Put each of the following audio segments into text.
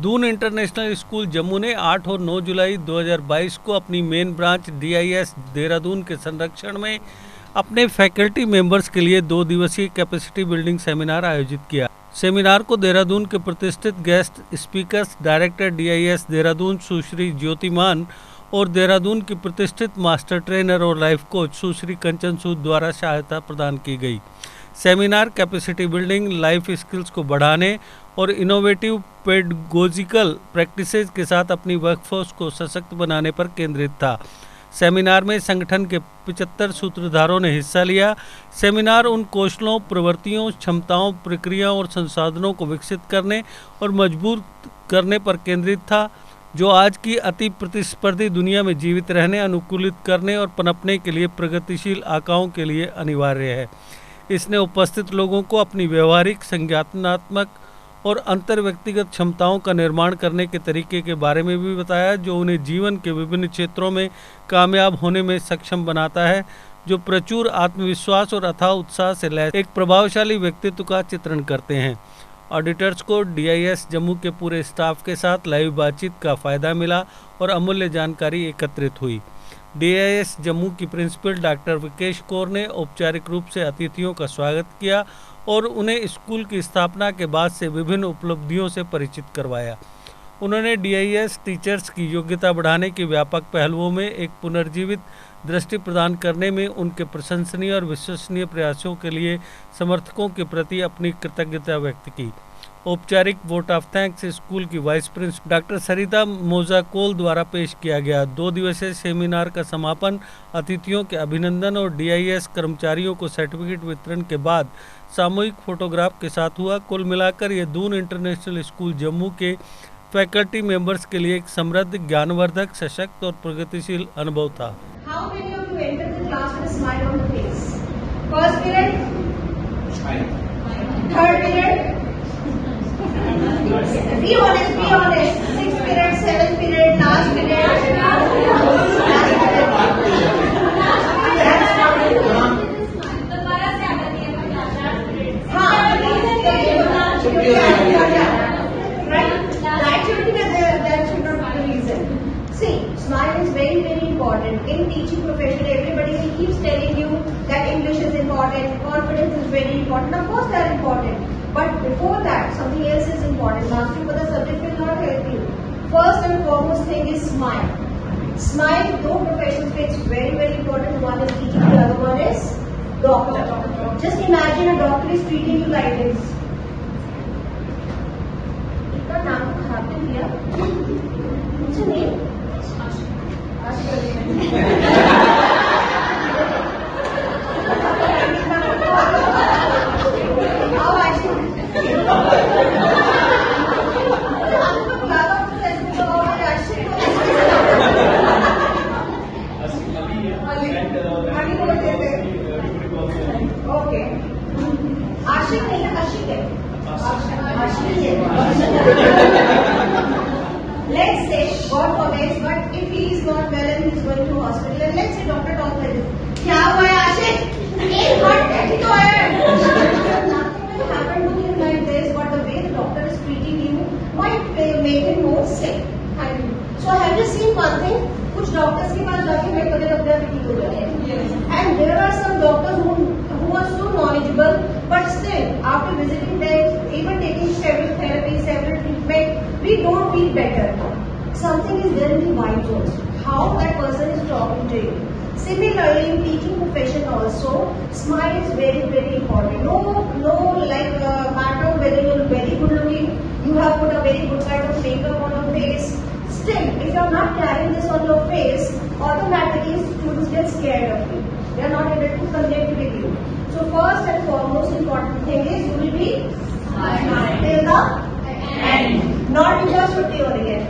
Doon international school Jammu ने 8 और 9 जुलाई 2022 को अपनी मेन ब्रांच DIS देहरादून के संरक्षण में अपने फैकल्टी मेंबर्स के लिए 2 दिवसीय कैपेसिटी बिल्डिंग सेमिनार आयोजित किया। सेमिनार को देहरादून के प्रतिष्ठित guest speakers director DIS Dehradun Sushri Jyotiman और देहरादून की प्रतिष्ठित मास्टर ट्रेनर और लाइफ कोच सुश्री कंचन सूद द्वारा सहायता प्रदान की गई। Seminar capacity building, life skills को बढ़ाने और इनोवेटिव पेडगोजिकल प्रैक्टिसेस के साथ अपनी वर्कफोर्स को सशक्त बनाने पर केंद्रित था। सेमिनार में संगठन के 75 सूत्रधारों ने हिस्सा लिया। सेमिनार उन कौशलों, प्रवृत्तियों, क्षमताओं, प्रक्रियाओं और संसाधनों को विकसित करने और मजबूत करने पर केंद्रित था, जो आज की अति प्रतिस्पर्धी दुनिया में जीवित रहने, अनुकूलित करने और पनपने के लिए प्रगतिशील आकाओं के लिए अनिवार्य है। इसने उपस्थित लोगों को अपनी व्यवहारिक, संज्ञानात्मक और अंतर व्यक्तिगत क्षमताओं का निर्माण करने के तरीके के बारे में भी बताया, जो उन्हें जीवन के विभिन्न क्षेत्रों में कामयाब होने में सक्षम बनाता है, जो प्रचुर आत्मविश्वास और अथाह उत्साह से लैस एक प्रभावशाली व्यक्तित्व का चित्रण करते हैं। ऑडिटर्स को DIS जम्मू के पूरे स्टाफ के साथ लाइव बातचीत का फ़ायदा मिला और अमूल्य जानकारी एकत्रित हुई। DIS जम्मू की प्रिंसिपल डॉक्टर विकेश कौर ने औपचारिक रूप से अतिथियों का स्वागत किया और उन्हें स्कूल की स्थापना के बाद से विभिन्न उपलब्धियों से परिचित करवाया। उन्होंने DIS टीचर्स की योग्यता बढ़ाने के व्यापक पहलुओं में एक पुनर्जीवित दृष्टि प्रदान करने में उनके प्रशंसनीय और विश्वसनीय प्रयासों के लिए समर्थकों के प्रति अपनी कृतज्ञता व्यक्त की। औपचारिक वोट ऑफ थैंक्स स्कूल की वाइस प्रिंसिपल डॉक्टर सरिता मोजाकोल द्वारा पेश किया गया। 2 दिवसीय सेमिनार का समापन अतिथियों के अभिनंदन और DIS कर्मचारियों को सर्टिफिकेट वितरण के बाद सामूहिक फोटोग्राफ के साथ हुआ। कुल मिलाकर यह दून इंटरनेशनल स्कूल जम्मू के फैकल्टी मेंबर्स के लिए एक समृद्ध, ज्ञानवर्धक, सशक्त और प्रगतिशील अनुभव था। How many of you entered the class with a smile on the face? First period? Smile. Third period? Be honest, be honest. 6th period, 7th period, last period. Smile is very, very important. In teaching profession, everybody keeps telling you that English is important, confidence is very important. Of course, they are important. But before that, something else is important. Mastery for the subject will not help you. First and foremost thing is smile. Smile, though professions it's very, very important. One is teaching, the other one is doctor. Just imagine a doctor is treating you like this. इसका नाम खाते दिया मुझे नहीं आशिक नहीं है, आशिक है, आशिक है। Let's say God forbids, but if he is not well and he is going to hospital, and let's say doctor talks like this, क्या हुआ है आशिक? एक हार्ट अटैक ही तो आया है। Nothing will happen to him like this, but the way the doctor is treating you might make him more sick. So have you seen one thing? कुछ doctors के पास जाके मैं कभी कभी ठीक हो जाते हैं, and there are some doctors who are so knowledgeable, but still after visiting them, even taking several therapies, several treatment, we don't feel better. Something is there in the vibes also. How that person is talking to you. Similarly, in teaching profession also, smile is very, very important. No, matter whether you are very good looking, you have put a very good kind of makeup on your face. Still, if you are not carrying this on your face, automatically students get scared of you. They are not able to connect with you. So first and foremost important thing is you will be smile till the end. Not just to the end.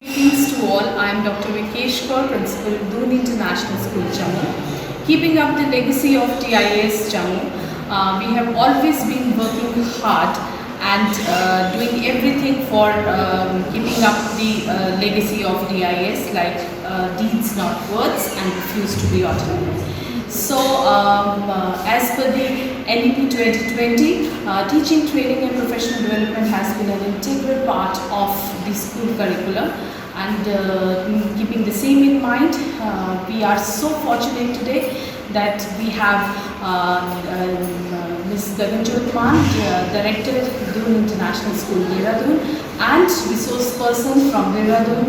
Greetings to all. I am Dr. Vikesh Kaur, Principal, Doon International School, Jammu. Keeping up the legacy of DIS Jammu, we have always been working hard and doing everything for keeping up the legacy of DIS, like deeds not words and refuse to be autonomous. So, as per the NEP 2020, teaching, training and professional development has been an integral part of the school curriculum. And keeping the same in mind, we are so fortunate today that we have Ms. Gaganjot Maan, Director, Doon International School, Dehradun, and resource person from Dehradun,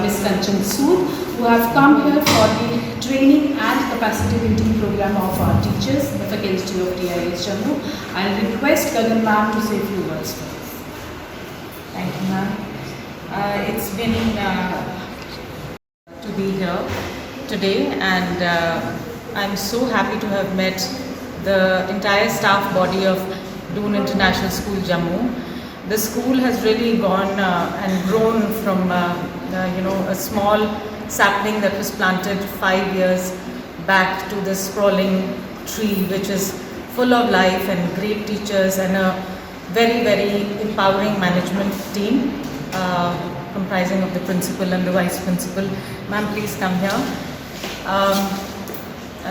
Ms. Kanchan Sood, who have come here for the training and capacity building program of our teachers, the faculty of DIS Jammu. I'll request Gagan ma'am to say a few words for us. Thank you, ma'am. It's been to be here today, and I'm so happy to have met the entire staff body of Doon International School, Jammu. The school has really gone and grown from a small sapling that was planted 5 years back to this sprawling tree, which is full of life and great teachers and a very, very empowering management team comprising of the principal and the vice principal. Ma'am, please come here.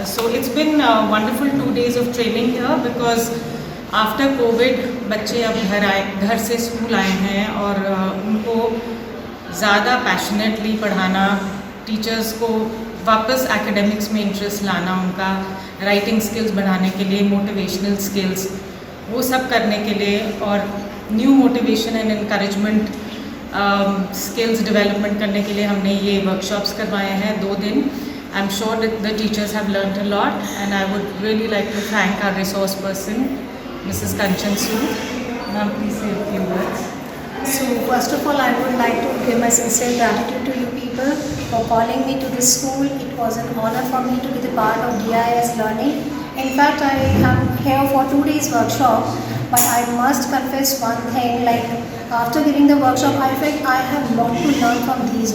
So it's been wonderful 2 days of training here, because after COVID बच्चे अब घर से school आए हैं और उनको ज़्यादा passionately पढ़ाना, टीचर्स को वापस एकेडमिक्स में इंटरेस्ट लाना, उनका राइटिंग स्किल्स बढ़ाने के लिए, मोटिवेशनल स्किल्स वो सब करने के लिए, और new motivation and encouragement skills development करने के लिए हमने ये वर्कशॉप्स करवाए हैं 2 दिन. I'm sure that the teachers have learnt a lot, and I would really like to thank our resource person, Mrs. Kanchan Sood. Ma'am, please say a few words. So first of all, I would like to give my sincere gratitude to you people for calling me to this school. It was an honor for me to be the part of DIS learning. In fact, I am here for 2 days workshop, but I must confess one thing, like after giving the workshop, I felt I have a lot to learn from these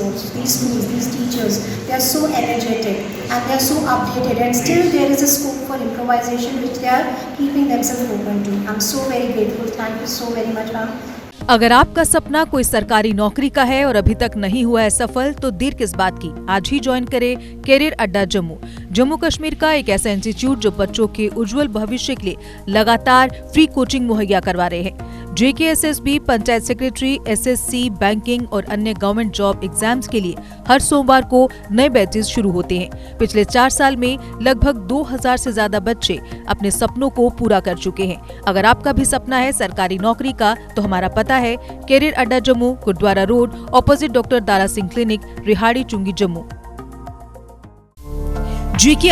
schools, these teachers. They are so energetic and they are so updated, and still there is a scope for improvisation which they are keeping themselves open to. I'm so very grateful. Thank you so very much, ma'am. अगर आपका सपना कोई सरकारी नौकरी का है और अभी तक नहीं हुआ है सफल, तो देर किस बात की, आज ही ज्वाइन करें कैरियर अड्डा जम्मू. जम्मू कश्मीर का एक ऐसा इंस्टीट्यूट जो बच्चों के उज्जवल भविष्य के लिए लगातार फ्री कोचिंग मुहैया करवा रहे हैं. JKSSB, panchayat secretary, SSC, banking और अन्य गवर्नमेंट जॉब एग्जाम्स के लिए हर सोमवार को नए बैचेस शुरू होते हैं. पिछले 4 साल में लगभग 2000 से ज्यादा बच्चे अपने सपनों को पूरा कर चुके हैं. अगर आपका भी सपना है सरकारी नौकरी का, तो हमारा पता है career Adda Jammu, Gurudwara road, opposite doctor Dara Singh clinic, Rihari Chungi, Jammu. JK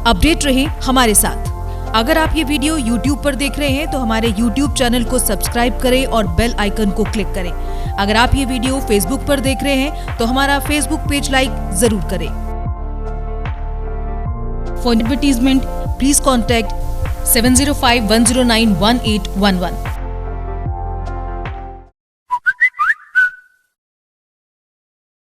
update रहे हमारे साथ. अगर आप ये वीडियो YouTube पर देख रहे हैं तो हमारे YouTube चैनल को सब्सक्राइब करें और बेल आइकन को क्लिक करें. अगर आप ये वीडियो Facebook पर देख रहे हैं तो हमारा Facebook पेज लाइक जरूर करें. For advertisement please contact 7051091811.